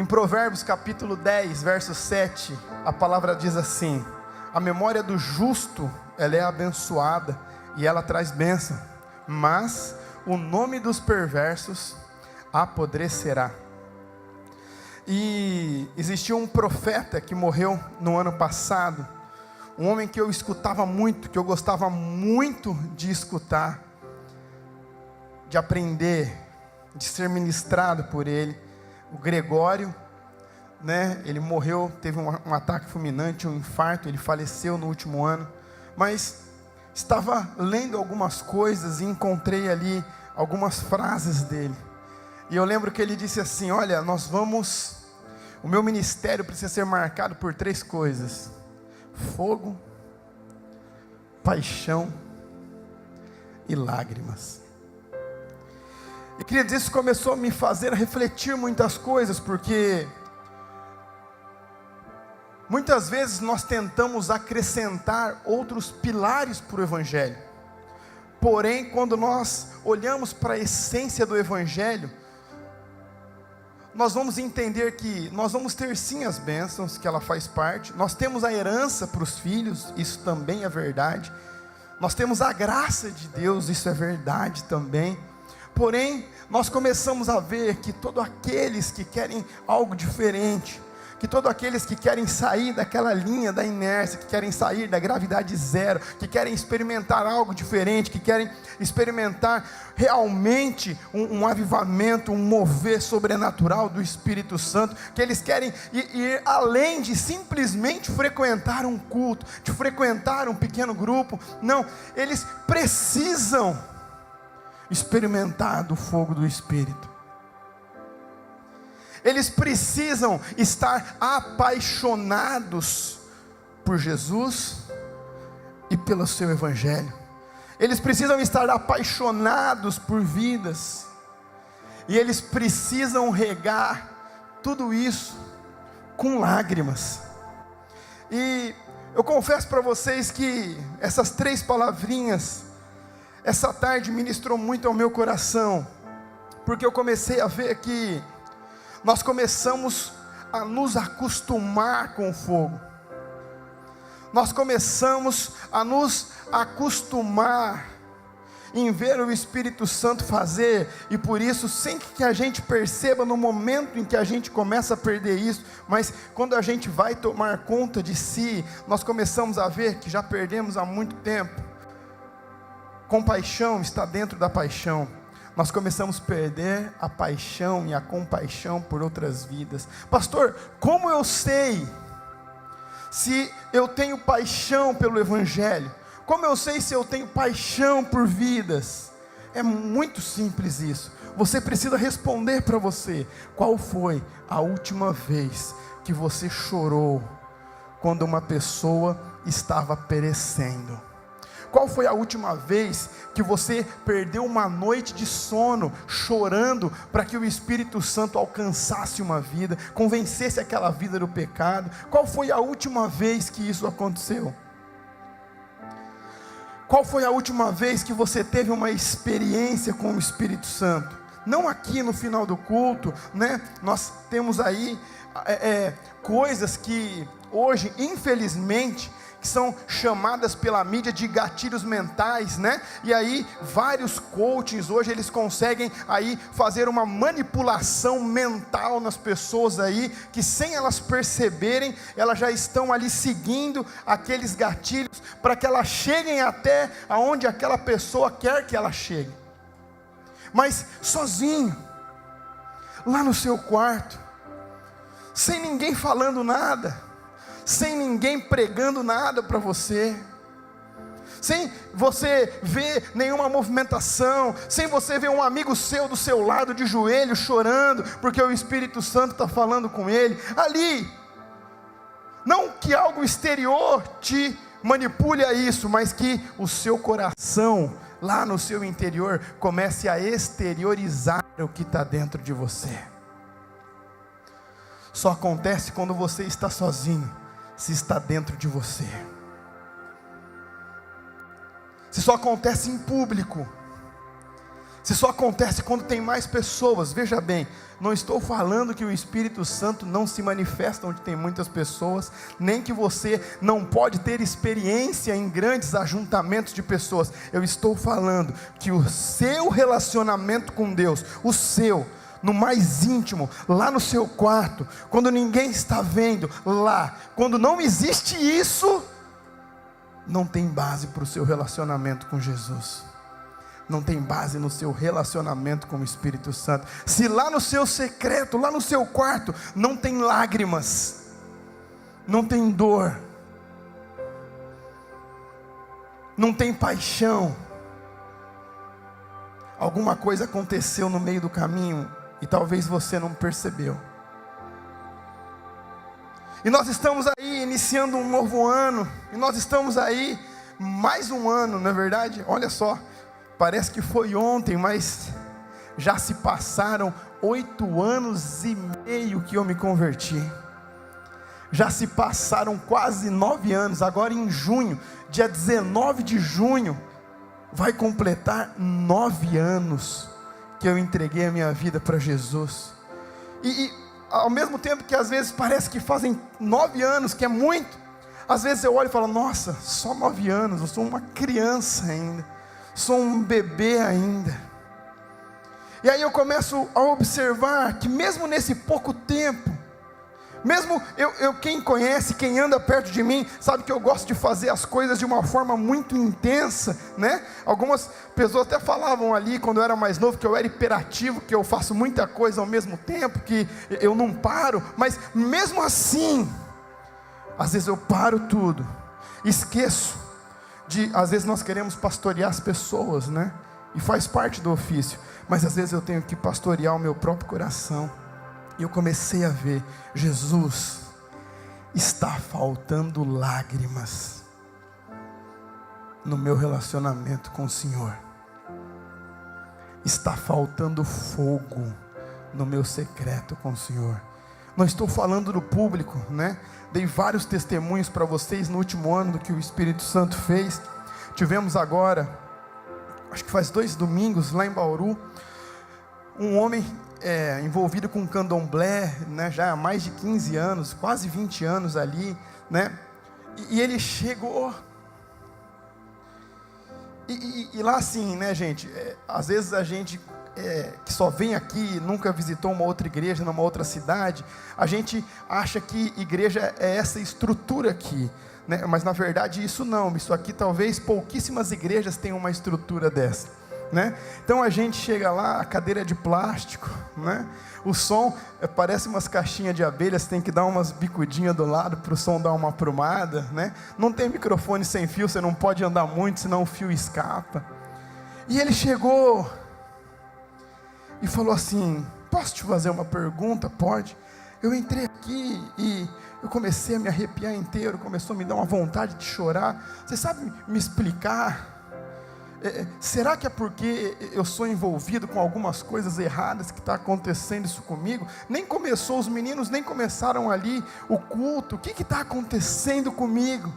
Em Provérbios capítulo 10, verso 7, a palavra diz assim: a memória do justo, ela é abençoada e ela traz bênção, mas o nome dos perversos apodrecerá. E existiu um profeta que morreu no ano passado, um homem que eu escutava muito, que eu gostava muito de escutar, de aprender, de ser ministrado por ele, o Gregório, né? Ele morreu, teve um ataque fulminante, um infarto, ele faleceu no último ano, mas estava lendo algumas coisas e encontrei ali algumas frases dele, e eu lembro que ele disse assim: olha, o meu ministério precisa ser marcado por 3 coisas: fogo, paixão e lágrimas. E queridos, isso começou a me fazer refletir muitas coisas, porque muitas vezes nós tentamos acrescentar outros pilares para o Evangelho, porém quando nós olhamos para a essência do Evangelho, nós vamos entender que nós vamos ter sim as bênçãos, que ela faz parte, nós temos a herança para os filhos, isso também é verdade, nós temos a graça de Deus, isso é verdade também, porém nós começamos a ver que todos aqueles que querem algo diferente, que todos aqueles que querem sair daquela linha da inércia, que querem sair da gravidade zero, que querem experimentar algo diferente, que querem experimentar realmente um avivamento, um mover sobrenatural do Espírito Santo, que eles querem ir além de simplesmente frequentar um culto, de frequentar um pequeno grupo, não, eles precisam experimentar do fogo do Espírito. Eles precisam estar apaixonados por Jesus e pelo seu Evangelho. Eles precisam estar apaixonados por vidas. E eles precisam regar tudo isso com lágrimas. E eu confesso para vocês que essas 3 palavrinhas, essa tarde ministrou muito ao meu coração, porque eu comecei a ver que nós começamos a nos acostumar com o fogo, nós começamos a nos acostumar em ver o Espírito Santo fazer, e por isso, sem que a gente perceba no momento em que a gente começa a perder isso, mas quando a gente vai tomar conta de si, nós começamos a ver que já perdemos há muito tempo. Compaixão está dentro da paixão. Nós começamos a perder a paixão e a compaixão por outras vidas. Pastor, como eu sei se eu tenho paixão pelo Evangelho? Como eu sei se eu tenho paixão por vidas? É muito simples isso. Você precisa responder para você: qual foi a última vez que você chorou quando uma pessoa estava perecendo? Qual foi a última vez que você perdeu uma noite de sono chorando para que o Espírito Santo alcançasse uma vida, convencesse aquela vida do pecado? Qual foi a última vez que isso aconteceu? Qual foi a última vez que você teve uma experiência com o Espírito Santo? Não aqui no final do culto, né? Nós temos aí coisas que hoje, infelizmente, que são chamadas pela mídia de gatilhos mentais, né? E aí vários coachings hoje eles conseguem aí fazer uma manipulação mental nas pessoas aí, que sem elas perceberem, elas já estão ali seguindo aqueles gatilhos para que elas cheguem até aonde aquela pessoa quer que ela chegue. Mas sozinho, lá no seu quarto, sem ninguém falando nada, sem ninguém pregando nada para você, sem você ver nenhuma movimentação, sem você ver um amigo seu do seu lado de joelho chorando, porque o Espírito Santo está falando com ele, ali, não que algo exterior te manipule a isso, mas que o seu coração, lá no seu interior, comece a exteriorizar o que está dentro de você. Só acontece quando você está sozinho, se está dentro de você. Se só acontece em público, Se só acontece quando tem mais pessoas, veja bem, não estou falando que o Espírito Santo não se manifesta onde tem muitas pessoas, nem que você não pode ter experiência em grandes ajuntamentos de pessoas. Eu estou falando que o seu relacionamento com Deus, o seu, no mais íntimo, lá no seu quarto, quando ninguém está vendo, lá, quando não existe isso, não tem base para o seu relacionamento com Jesus. Não tem base no seu relacionamento com o Espírito Santo. Se lá no seu secreto, lá no seu quarto, não tem lágrimas, não tem dor, não tem paixão, alguma coisa aconteceu no meio do caminho e talvez você não percebeu. E nós estamos aí iniciando um novo ano, e nós estamos aí mais um ano, não é verdade? Olha só, parece que foi ontem, mas já se passaram 8 anos e meio que eu me converti. Já se passaram quase 9 anos, agora em junho, dia 19 de junho, vai completar 9 anos que eu entreguei a minha vida para Jesus. E ao mesmo tempo que às vezes parece que fazem 9 anos, que é muito, às vezes eu olho e falo, nossa, só 9 anos, eu sou uma criança ainda, sou um bebê ainda. E aí eu começo a observar que mesmo nesse pouco tempo, mesmo quem conhece, quem anda perto de mim, sabe que eu gosto de fazer as coisas de uma forma muito intensa, né? Algumas pessoas até falavam ali, quando eu era mais novo, que eu era hiperativo, que eu faço muita coisa ao mesmo tempo, que eu não paro, mas mesmo assim, às vezes eu paro tudo, esqueço às vezes nós queremos pastorear as pessoas, né? E faz parte do ofício, mas às vezes eu tenho que pastorear o meu próprio coração. E eu comecei a ver, Jesus, está faltando lágrimas no meu relacionamento com o Senhor. Está faltando fogo no meu secreto com o Senhor. Não estou falando do público, né? Dei vários testemunhos para vocês no último ano do que o Espírito Santo fez. Tivemos agora, acho que faz 2 domingos, lá em Bauru, um homem envolvido com candomblé, né, já há mais de 15 anos, quase 20 anos ali, né? E ele chegou. E lá assim, né, gente? Às vezes a gente que só vem aqui, nunca visitou uma outra igreja numa outra cidade, a gente acha que igreja é essa estrutura aqui, né? Mas na verdade isso não, isso aqui talvez pouquíssimas igrejas tenham uma estrutura dessa, né? Então a gente chega lá, a cadeira é de plástico, né? O som parece umas caixinhas de abelhas, tem que dar umas bicudinhas do lado para o som dar uma aprumada, né? Não tem microfone sem fio, você não pode andar muito, senão o fio escapa. E ele chegou e falou assim, posso te fazer uma pergunta? Pode. Eu entrei aqui e eu comecei a me arrepiar inteiro, começou a me dar uma vontade de chorar. Você sabe me explicar? Será que é porque eu sou envolvido com algumas coisas erradas que está acontecendo isso comigo? Nem começou, os meninos nem começaram ali o culto, o que está acontecendo comigo?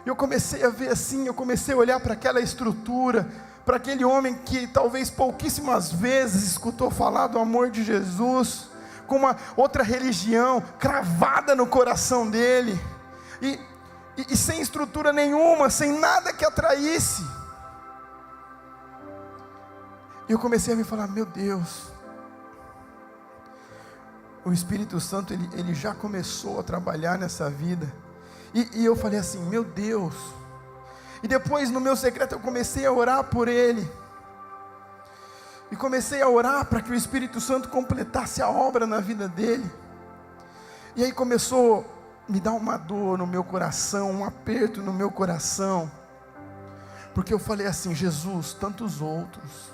Eu comecei a ver assim, eu comecei a olhar para aquela estrutura, para aquele homem que talvez pouquíssimas vezes escutou falar do amor de Jesus, com uma outra religião cravada no coração dele, e sem estrutura nenhuma, sem nada que atraísse. E eu comecei a me falar, meu Deus, o Espírito Santo ele já começou a trabalhar nessa vida, e eu falei assim, meu Deus. E depois no meu secreto eu comecei a orar por ele, e comecei a orar para que o Espírito Santo completasse a obra na vida dele. E aí começou a me dar uma dor no meu coração, um aperto no meu coração, porque eu falei assim, Jesus, tantos outros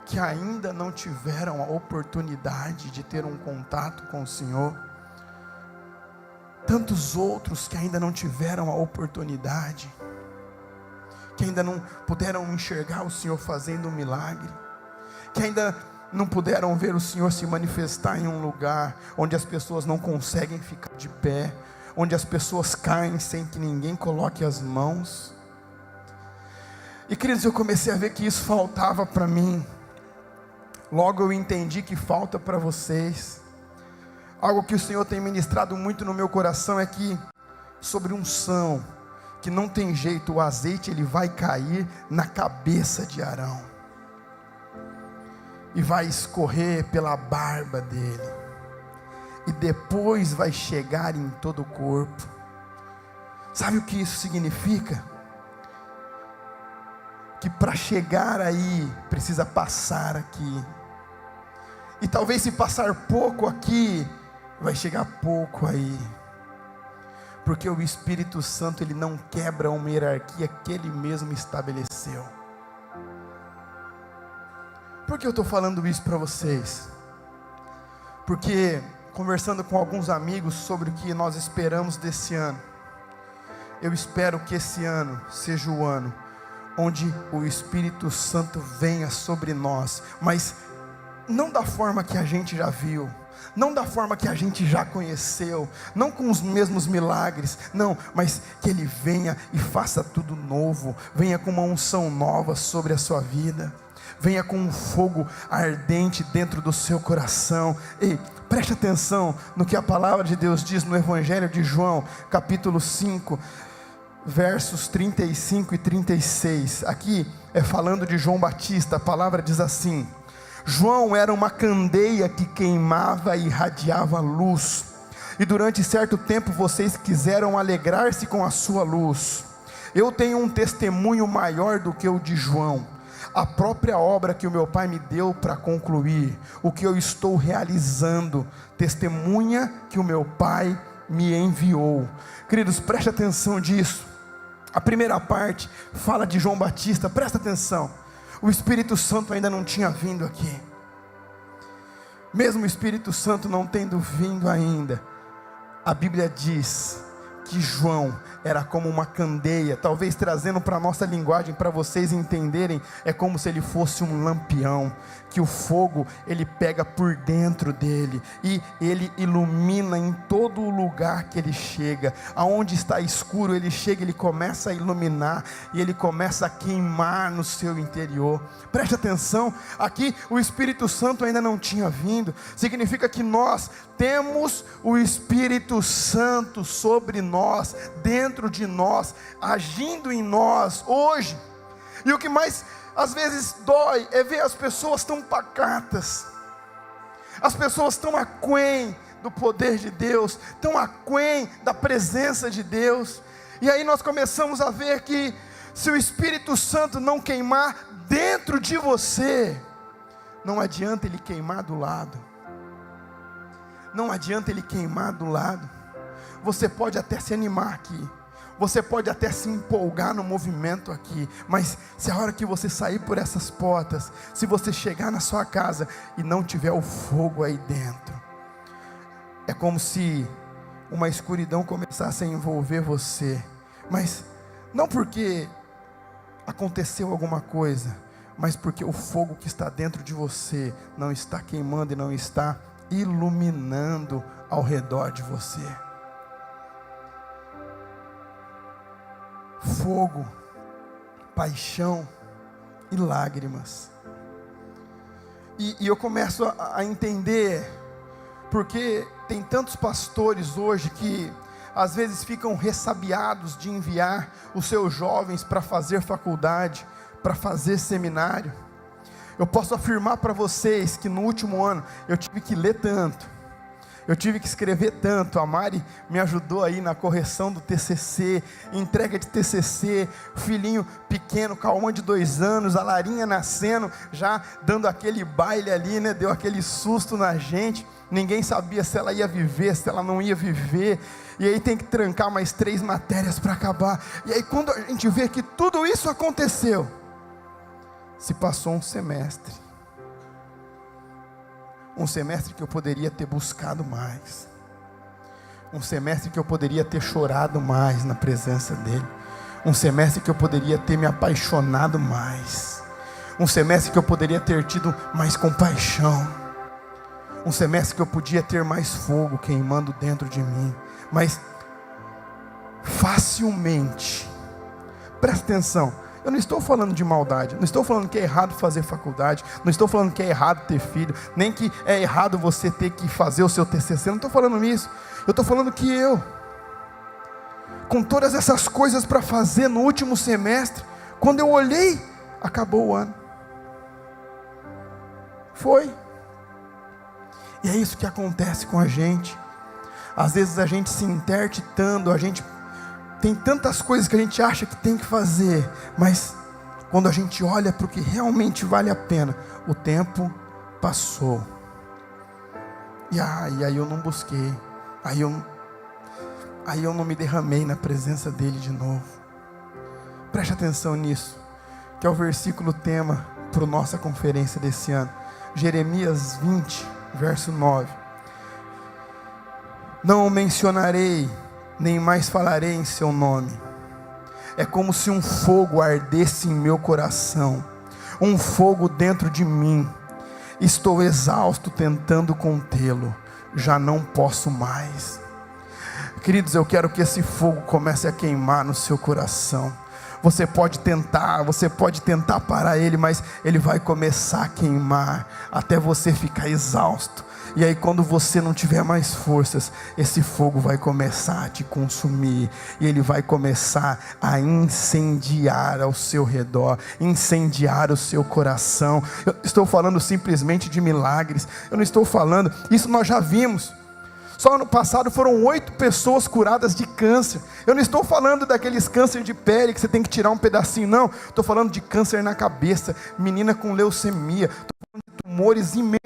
que ainda não tiveram a oportunidade de ter um contato com o Senhor, tantos outros que ainda não tiveram a oportunidade, que ainda não puderam enxergar o Senhor fazendo um milagre, que ainda não puderam ver o Senhor se manifestar em um lugar onde as pessoas não conseguem ficar de pé, onde as pessoas caem sem que ninguém coloque as mãos. E queridos, eu comecei a ver que isso faltava para mim, Logo eu entendi que falta para vocês. Algo que o Senhor tem ministrado muito no meu coração é que sobre unção, que não tem jeito, o azeite ele vai cair na cabeça de Arão e vai escorrer pela barba dele, e depois vai chegar em todo o corpo. Sabe o que isso significa? Que para chegar aí, precisa passar aqui, e talvez se passar pouco aqui, vai chegar pouco aí, porque o Espírito Santo ele não quebra uma hierarquia que ele mesmo estabeleceu. Por que eu estou falando isso para vocês? Porque conversando com alguns amigos sobre o que nós esperamos desse ano, eu espero que esse ano seja o ano onde o Espírito Santo venha sobre nós, mas não da forma que a gente já viu, não da forma que a gente já conheceu, não com os mesmos milagres, não, mas que Ele venha e faça tudo novo, venha com uma unção nova sobre a sua vida, venha com um fogo ardente dentro do seu coração. Ei, preste atenção no que a palavra de Deus diz no Evangelho de João, capítulo 5, versos 35 e 36, aqui é falando de João Batista. A palavra diz assim: João era uma candeia que queimava e irradiava luz, e durante certo tempo vocês quiseram alegrar-se com a sua luz. Eu tenho um testemunho maior do que o de João, a própria obra que o meu Pai me deu para concluir, o que eu estou realizando, testemunha que o meu Pai me enviou. Queridos, preste atenção disso. A primeira parte fala de João Batista, presta atenção. O Espírito Santo ainda não tinha vindo aqui. Mesmo o Espírito Santo não tendo vindo ainda, a Bíblia diz que João era como uma candeia, talvez trazendo para a nossa linguagem, para vocês entenderem, é como se ele fosse um lampião, que o fogo ele pega por dentro dele, e ele ilumina em todo o lugar que ele chega. Aonde está escuro ele chega, ele começa a iluminar, e ele começa a queimar no seu interior. Preste atenção, aqui o Espírito Santo ainda não tinha vindo, significa que nós temos o Espírito Santo sobre nós, dentro de nós, agindo em nós hoje. E o que mais às vezes dói é ver as pessoas tão pacatas, as pessoas tão aquém do poder de Deus, tão aquém da presença de Deus. E aí nós começamos a ver que se o Espírito Santo não queimar dentro de você, não adianta ele queimar do lado, não adianta ele queimar do lado. Você pode até se animar aqui, você pode até se empolgar no movimento aqui, mas se a hora que você sair por essas portas, se você chegar na sua casa e não tiver o fogo aí dentro, é como se uma escuridão começasse a envolver você, mas não porque aconteceu alguma coisa, mas porque o fogo que está dentro de você não está queimando e não está iluminando ao redor de você. Fogo, paixão e lágrimas. E eu começo a entender porque tem tantos pastores hoje que às vezes ficam ressabiados de enviar os seus jovens para fazer faculdade, para fazer seminário. Eu posso afirmar para vocês que no último ano eu tive que ler tanto, eu tive que escrever tanto. A Mari me ajudou aí na correção do TCC, entrega de TCC, filhinho pequeno, Calma de 2 anos, a Larinha nascendo, já dando aquele baile ali, né? Deu aquele susto na gente, ninguém sabia se ela ia viver, se ela não ia viver, e aí tem que trancar mais 3 matérias para acabar, e aí quando a gente vê que tudo isso aconteceu, se passou um semestre que eu poderia ter buscado mais, um semestre que eu poderia ter chorado mais na presença dele, um semestre que eu poderia ter me apaixonado mais, um semestre que eu poderia ter tido mais compaixão, um semestre que eu podia ter mais fogo queimando dentro de mim, mas facilmente, presta atenção, Eu não estou falando de maldade, não estou falando que é errado fazer faculdade, não estou falando que é errado ter filho, nem que é errado você ter que fazer o seu TCC, não estou falando isso. Eu estou falando que eu, com todas essas coisas para fazer no último semestre, quando eu olhei, acabou o ano. Foi. E é isso que acontece com a gente. Às vezes a gente se interditando, a gente tem tantas coisas que a gente acha que tem que fazer, mas quando a gente olha para o que realmente vale a pena, o tempo passou. E aí eu não busquei, aí eu não me derramei na presença dele de novo. Preste atenção nisso, que é o versículo tema para a nossa conferência desse ano. Jeremias 20, verso 9. Não o mencionarei, nem mais falarei em seu nome. É como se um fogo ardesse em meu coração, um fogo dentro de mim. Estou exausto tentando contê-lo, já não posso mais. Queridos, eu quero que esse fogo comece a queimar no seu coração. Você pode tentar parar ele, mas ele vai começar a queimar, até você ficar exausto. E aí quando você não tiver mais forças, esse fogo vai começar a te consumir, e ele vai começar a incendiar ao seu redor, incendiar o seu coração. Eu estou falando simplesmente de milagres, eu não estou falando, isso nós já vimos. Só ano passado foram 8 pessoas curadas de câncer. Eu não estou falando daqueles câncer de pele que você tem que tirar um pedacinho, não. Estou falando de câncer na cabeça, menina com leucemia. Estou falando de tumores imensos,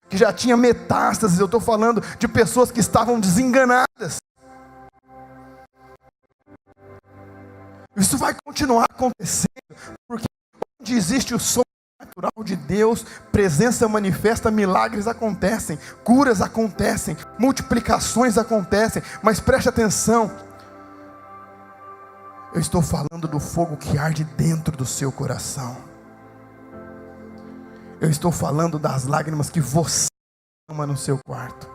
que já tinha metástases. Eu estou falando de pessoas que estavam desenganadas. Isso vai continuar acontecendo, porque onde existe o sobrenatural de Deus, presença manifesta, milagres acontecem, curas acontecem, multiplicações acontecem. Mas preste atenção, eu estou falando do fogo que arde dentro do seu coração. Eu estou falando das lágrimas que você derrama no seu quarto.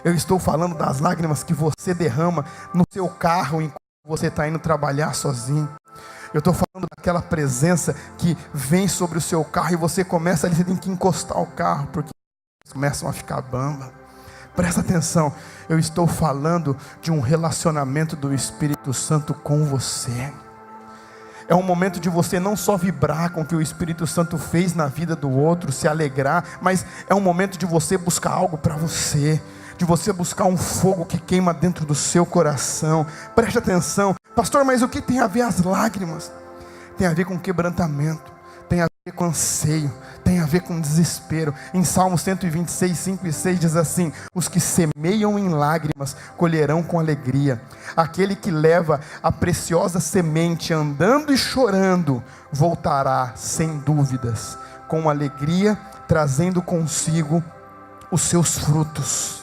Eu estou falando das lágrimas que você derrama no seu carro enquanto você está indo trabalhar sozinho. Eu estou falando daquela presença que vem sobre o seu carro e você começa ali, você tem que encostar o carro, porque começam a ficar bamba. Presta atenção, eu estou falando de um relacionamento do Espírito Santo com você. É um momento de você não só vibrar com o que o Espírito Santo fez na vida do outro, se alegrar, mas é um momento de você buscar algo para você, de você buscar um fogo que queima dentro do seu coração. Preste atenção, pastor, mas o que tem a ver as lágrimas? Tem a ver com quebrantamento, tem a ver com anseio, tem a ver com desespero. Em Salmo 126, 5 e 6 diz assim: os que semeiam em lágrimas colherão com alegria. Aquele que leva a preciosa semente andando e chorando voltará sem dúvidas com alegria, trazendo consigo os seus frutos.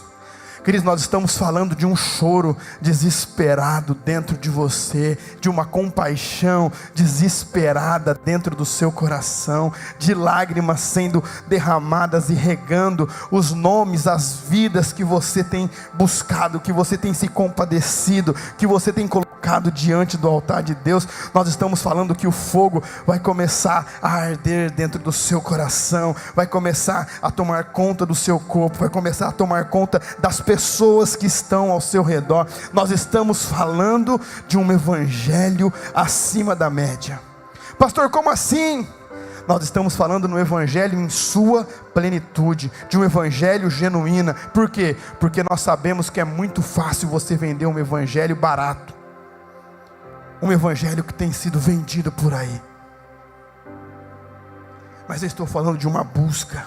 Queridos, nós estamos falando de um choro desesperado dentro de você, de uma compaixão desesperada dentro do seu coração, de lágrimas sendo derramadas e regando os nomes, as vidas que você tem buscado, que você tem se compadecido, que você tem colocado diante do altar de Deus. Nós estamos falando que o fogo vai começar a arder dentro do seu coração, vai começar a tomar conta do seu corpo, vai começar a tomar conta das pessoas que estão ao seu redor. Nós estamos falando de um evangelho acima da média. Pastor, como assim? Nós estamos falando no evangelho em sua plenitude, de um evangelho genuíno. Por quê? Porque nós sabemos que é muito fácil você vender um evangelho barato, um evangelho que tem sido vendido por aí. Mas eu estou falando de uma busca.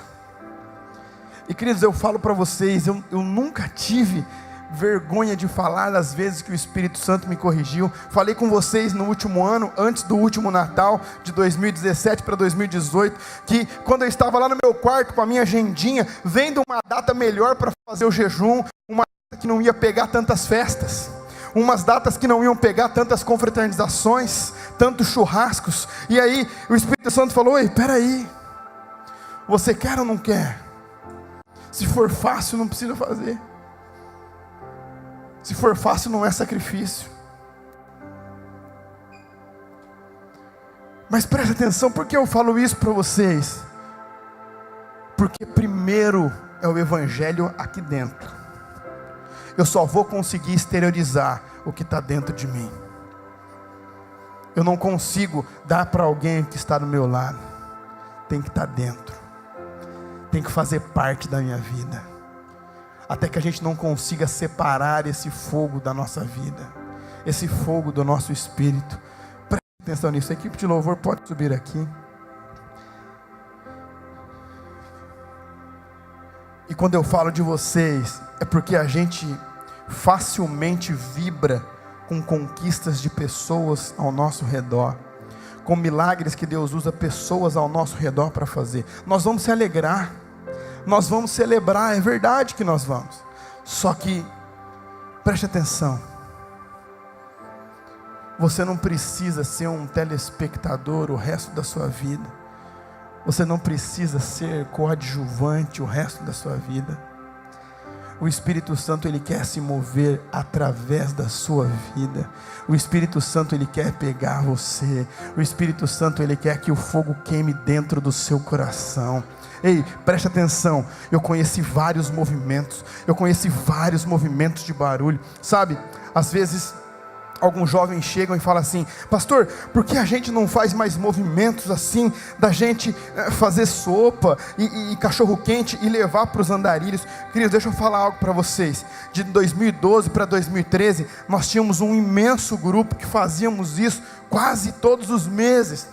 E queridos, eu falo para vocês, eu nunca tive vergonha de falar das vezes que o Espírito Santo me corrigiu. Falei com vocês no último ano, antes do último Natal, de 2017 para 2018, que quando eu estava lá no meu quarto com a minha agendinha, vendo uma data melhor para fazer o jejum, uma data que não ia pegar tantas festas, umas datas que não iam pegar tantas confraternizações, tantos churrascos. E aí o Espírito Santo falou: ei, peraí, você quer ou não quer? Se for fácil, não precisa fazer. Se for fácil, não é sacrifício. Mas preste atenção, por que eu falo isso para vocês? Porque primeiro é o evangelho aqui dentro. Eu só vou conseguir exteriorizar o que está dentro de mim. Eu não consigo dar para alguém que está do meu lado. Tem que estar dentro. Tem que fazer parte da minha vida. Até que a gente não consiga separar esse fogo da nossa vida, esse fogo do nosso espírito. Preste atenção nisso. A equipe de louvor pode subir aqui. E quando eu falo de vocês, é porque a gente facilmente vibra com conquistas de pessoas ao nosso redor, com milagres que Deus usa pessoas ao nosso redor para fazer. Nós vamos se alegrar, nós vamos celebrar, é verdade que nós vamos. Só que, preste atenção, você não precisa ser um telespectador o resto da sua vida. Você não precisa ser coadjuvante o resto da sua vida. O Espírito Santo, Ele quer se mover através da sua vida. O Espírito Santo, Ele quer pegar você. O Espírito Santo, Ele quer que o fogo queime dentro do seu coração. Ei, preste atenção, eu conheci vários movimentos. Eu conheci vários movimentos de barulho. Sabe, às vezes alguns jovens chegam e falam assim: pastor, por que a gente não faz mais movimentos assim, da gente fazer sopa e cachorro quente e levar para os andarilhos? Queridos, deixa eu falar algo para vocês. De 2012 para 2013, nós tínhamos um imenso grupo que fazíamos isso quase todos os meses.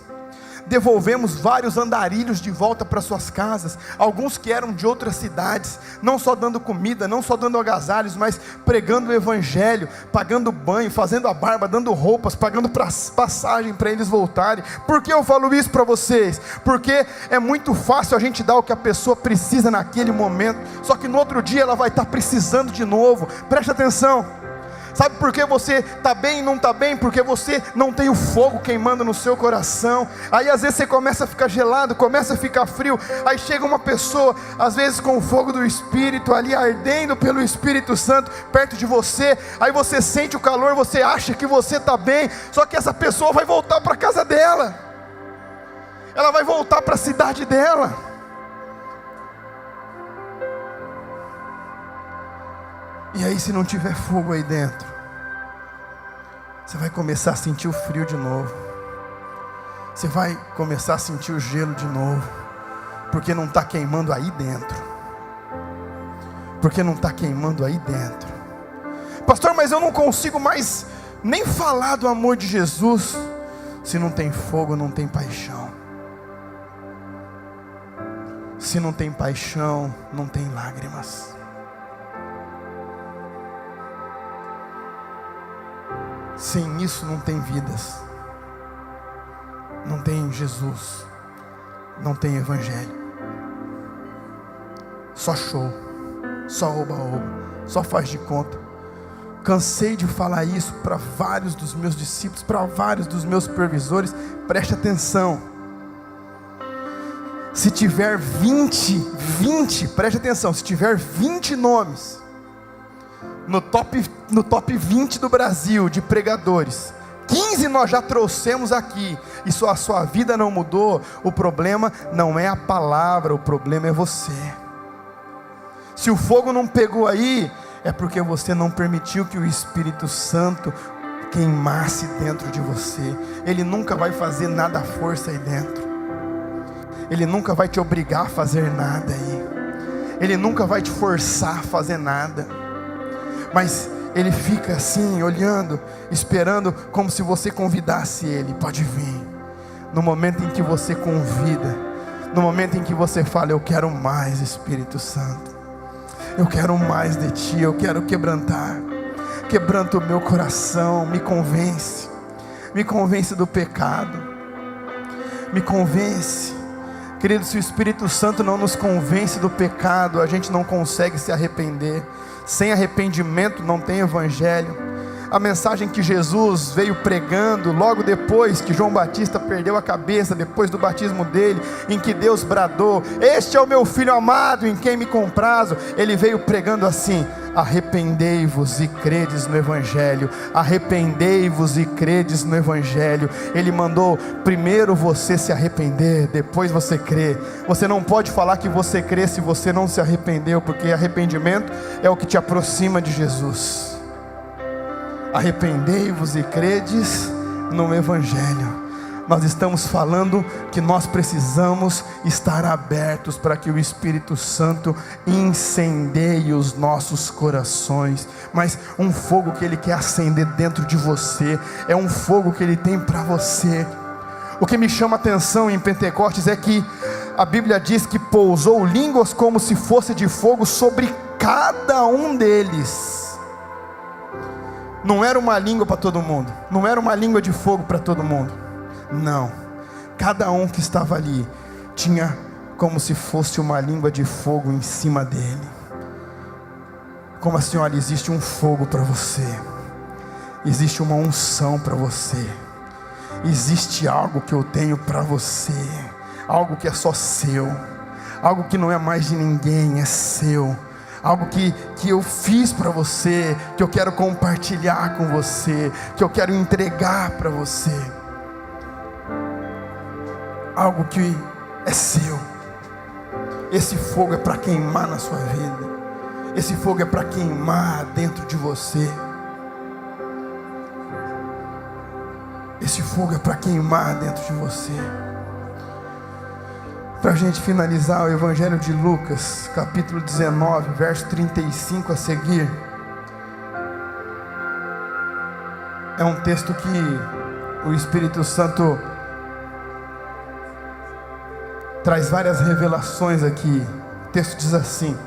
Devolvemos vários andarilhos de volta para suas casas, alguns que eram de outras cidades, não só dando comida, não só dando agasalhos, mas pregando o evangelho, pagando banho, fazendo a barba, dando roupas, pagando passagem para eles voltarem. Por que eu falo isso para vocês? Porque é muito fácil a gente dar o que a pessoa precisa naquele momento, só que no outro dia ela vai estar precisando de novo. Preste atenção. Sabe por que você está bem e não está bem? Porque você não tem o fogo queimando no seu coração. Aí às vezes você começa a ficar gelado, começa a ficar frio. Aí chega uma pessoa, às vezes com o fogo do Espírito ali, ardendo pelo Espírito Santo, perto de você. Aí você sente o calor, você acha que você está bem. Só que essa pessoa vai voltar para a casa dela. Ela vai voltar para a cidade dela. E aí, se não tiver fogo aí dentro, você vai começar a sentir o frio de novo. Você vai começar a sentir o gelo de novo. Porque não está queimando aí dentro. Porque não está queimando aí dentro. Pastor, mas eu não consigo mais nem falar do amor de Jesus. Se não tem fogo, não tem paixão. Se não tem paixão, não tem lágrimas. Sem isso não tem vidas, não tem Jesus, não tem evangelho. Só show, só oba-oba, só faz de conta. Cansei de falar isso para vários dos meus discípulos, para vários dos meus supervisores. Preste atenção. Se tiver 20, preste atenção, se tiver 20 nomes no top 20 do Brasil de pregadores, 15 nós já trouxemos aqui, e a sua vida não mudou, o problema não é a palavra, o problema é você. Se o fogo não pegou aí, é porque você não permitiu que o Espírito Santo queimasse dentro de você. Ele nunca vai fazer nada à força aí dentro. Ele nunca vai te obrigar a fazer nada aí. Ele nunca vai te forçar a fazer nada. Mas Ele fica assim, olhando, esperando, como se você convidasse Ele. Pode vir. No momento em que você convida, no momento em que você fala: eu quero mais, Espírito Santo, eu quero mais de Ti, eu quero quebrantar. Quebranta o meu coração, me convence do pecado, me convence. Querido, se o Espírito Santo não nos convence do pecado, a gente não consegue se arrepender. Sem arrependimento não tem evangelho. A mensagem que Jesus veio pregando logo depois que João Batista perdeu a cabeça, depois do batismo dele, em que Deus bradou: este é o meu filho amado, em quem me comprazo. Ele veio pregando assim: arrependei-vos e credes no Evangelho, arrependei-vos e credes no Evangelho. Ele mandou primeiro você se arrepender, depois você crer. Você não pode falar que você crê se você não se arrependeu, porque arrependimento é o que te aproxima de Jesus. Arrependei-vos e credes no Evangelho. Nós estamos falando que nós precisamos estar abertos para que o Espírito Santo incendeie os nossos corações. Mas um fogo que Ele quer acender dentro de você, é um fogo que Ele tem para você. O que me chama a atenção em Pentecostes é que a Bíblia diz que pousou línguas como se fosse de fogo sobre cada um deles. Não era uma língua para todo mundo, não era uma língua de fogo para todo mundo. Não, cada um que estava ali tinha como se fosse uma língua de fogo em cima dele. Como assim? Olha, existe um fogo para você, existe uma unção para você, existe algo que eu tenho para você, algo que é só seu, algo que não é mais de ninguém, é seu, algo que eu fiz para você, que eu quero compartilhar com você, que eu quero entregar para você. Algo que é seu. Esse fogo é para queimar na sua vida. Esse fogo é para queimar dentro de você. Esse fogo é para queimar dentro de você. Para a gente finalizar, o Evangelho de Lucas, capítulo 19, verso 35 a seguir. É um texto que o Espírito Santo traz várias revelações aqui. O texto diz assim: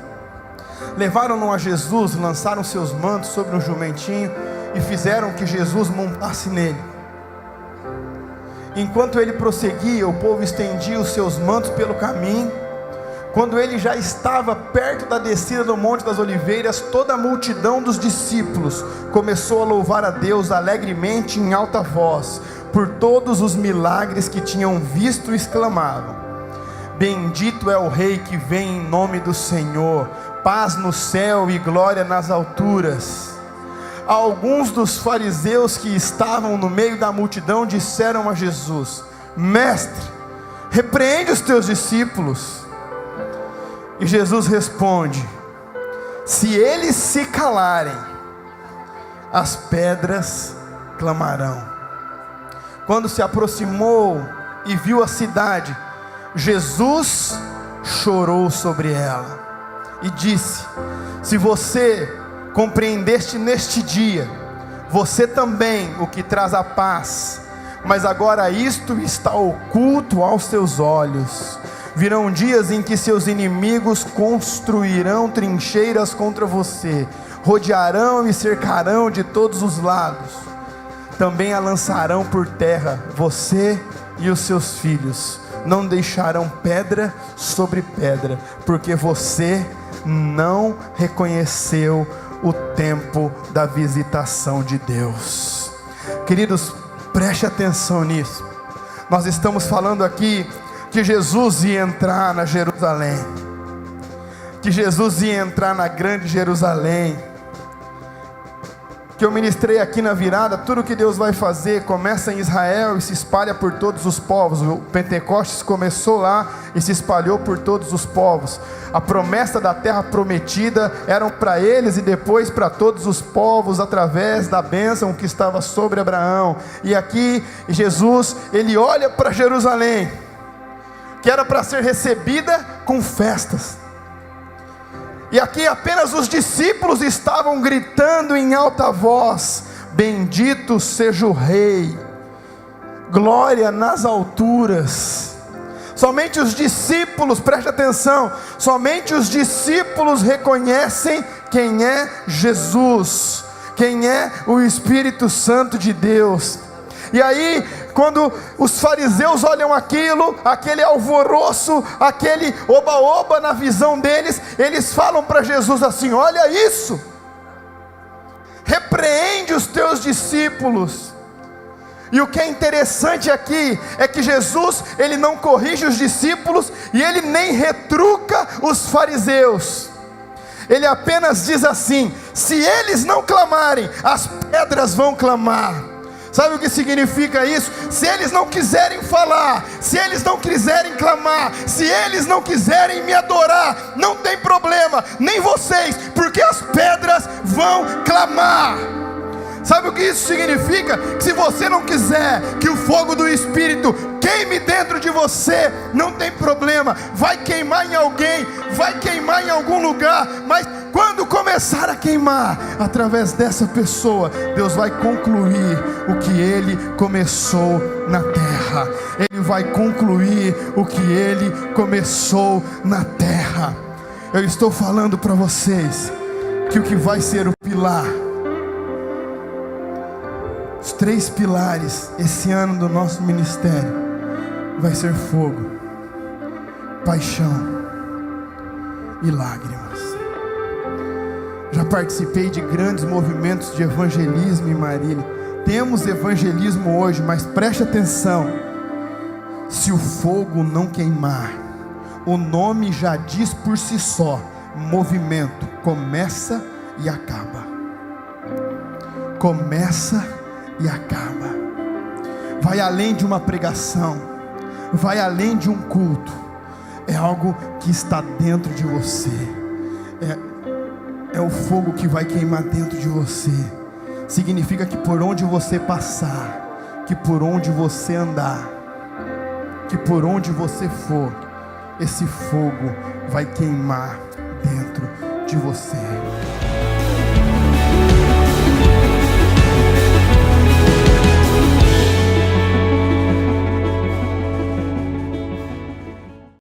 levaram-no a Jesus, lançaram seus mantos sobre um jumentinho e fizeram que Jesus montasse nele. Enquanto ele prosseguia, o povo estendia os seus mantos pelo caminho. Quando ele já estava perto da descida do Monte das Oliveiras, toda a multidão dos discípulos começou a louvar a Deus alegremente em alta voz, por todos os milagres que tinham visto, e exclamavam: bendito é o Rei que vem em nome do Senhor, paz no céu e glória nas alturas. Alguns dos fariseus que estavam no meio da multidão disseram a Jesus: mestre, repreende os teus discípulos. E Jesus responde: se eles se calarem, as pedras clamarão. Quando se aproximou e viu a cidade, Jesus chorou sobre ela e disse: se você compreendeste neste dia, você também o que traz a paz, mas agora isto está oculto aos seus olhos. Virão dias em que seus inimigos construirão trincheiras contra você, rodearão e cercarão de todos os lados, também a lançarão por terra, você e os seus filhos. Não deixarão pedra sobre pedra, porque você não reconheceu o tempo da visitação de Deus. Queridos, preste atenção nisso. Nós estamos falando aqui que Jesus ia entrar na Jerusalém, que Jesus ia entrar na grande Jerusalém, que eu ministrei aqui na virada. Tudo que Deus vai fazer começa em Israel e se espalha por todos os povos. O Pentecostes começou lá e se espalhou por todos os povos. A promessa da terra prometida era para eles e depois para todos os povos, através da bênção que estava sobre Abraão. E aqui Jesus, ele olha para Jerusalém, que era para ser recebida com festas, e aqui apenas os discípulos estavam gritando em alta voz: bendito seja o Rei, glória nas alturas. Somente os discípulos, preste atenção, somente os discípulos reconhecem quem é Jesus, quem é o Espírito Santo de Deus. E aí, quando os fariseus olham aquilo, aquele alvoroço, aquele oba-oba na visão deles, eles falam para Jesus assim: olha isso, repreende os teus discípulos. E o que é interessante aqui é que Jesus, ele não corrige os discípulos e ele nem retruca os fariseus. Ele apenas diz assim: Se eles não clamarem, as pedras vão clamar. Sabe o que significa isso? Se eles não quiserem falar, se eles não quiserem clamar, se eles não quiserem me adorar, não tem problema, nem vocês, porque as pedras vão clamar. Sabe o que isso significa? Que se você não quiser que o fogo do Espírito queime dentro de você, não tem problema, vai queimar em alguém, vai queimar em algum lugar, mas quando começar a queimar, através dessa pessoa, Deus vai concluir o que Ele começou na terra. Ele vai concluir o que Ele começou na terra. Eu estou falando para vocês que o que vai ser o pilar, os 3 pilares esse ano do nosso ministério, vai ser fogo, paixão e lágrimas. Já participei de grandes movimentos de evangelismo em Marília. Temos evangelismo hoje, mas preste atenção: se o fogo não queimar, o nome já diz por si só, movimento começa e acaba. Começa e acaba. Vai além de uma pregação, vai além de um culto. É algo que está dentro de você. É o fogo que vai queimar dentro de você. Significa que por onde você passar, que por onde você andar, que por onde você for, esse fogo vai queimar dentro de você.